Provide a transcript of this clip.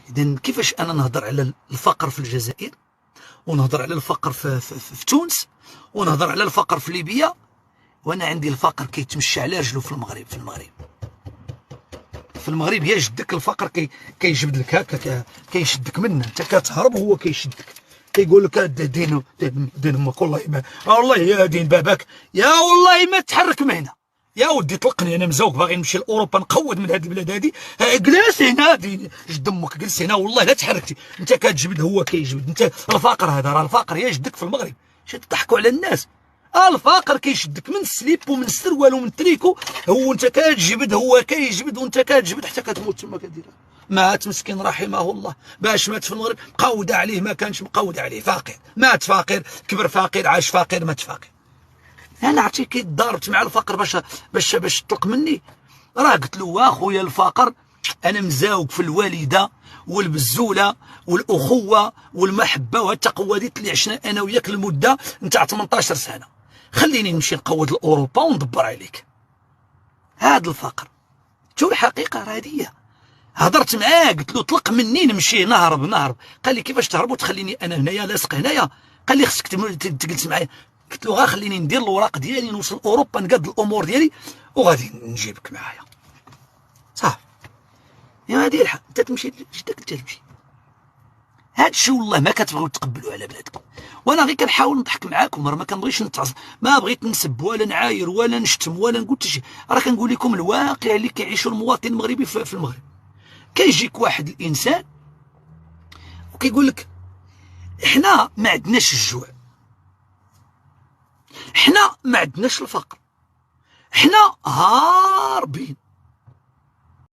اذا كيفاش انا نهضر على الفقر في الجزائر، ونهضر على الفقر في تونس، ونهضر على الفقر في ليبيا، وانا عندي الفقر كيتمشى على رجله في المغرب. في المغرب يا جدك الفقر كيجبد لك هكا، كيشدك منه، انت كتهرب وهو كيشدك، كيقول لك دين امك، والله يا دين باباك، يا والله ما تحرك من هنا يا ودي، طلقني انا مزوق باغي نمشي لاوروبا نقود من هذه البلاد هذه، جلس هنا جد امك، جلس هنا والله لا تحركتي، انت كتجبد هو كيجبد، انت الفقر هذا راه الفقر يا جدك في المغرب، شنو تضحكوا على الناس؟ الفقر كيشدك من السليب ومن السروال ومن التريكو، هو انت كتجبد هو كيجبد، وانت كتجبد حتى كتموت تما كديرها. مات مسكين رحمه الله، باش مات في المغرب مقودة عليه، ما كانش مقودة عليه، فقير مات فقير، كبر فقير، عاش فقير، مات فقير. انا عرفتي كي تضاربت مع الفقر باش تطلق مني، راه قلت له واخويا الفقر انا مزاوق في الوالده والبزوله والاخوه والمحبه والتقواديت اللي عشنا انا وياك المده نتاع 18 سنه، خليني نمشي نقود لاوروبا وندبر عليك. هذا الفقر شو الحقيقه راه هذه. هضرت معاه قلت له طلق مني نمشي نهرب، قال لي كيفاش تهرب وتخليني انا هنايا لاصق هنايا؟ قال لي خصك تجلس معايا. قلت له غا خليني ندير الوراق ديالي، نوصل اوروبا نقاد الامور ديالي وغادي نجيبك معايا صافي. يا هادي الحق، انت تمشي لجدك، انت تمشي. هاد الشيء والله ما كتبغيو تقبلوا على بلادكم، وانا غير كنحاول نضحك معاكم، راه ما كنبغيش نتعصب، ما بغيت نسب ولا نعاير ولا نشتم ولا نقول حتى شي، راه كنقول لكم الواقع اللي كيعيشوا المواطن المغربي في المغرب. كيجيك واحد الانسان وكيقول لك احنا ما عندناش الجوع، احنا ما عندناش الفقر، احنا هاربين،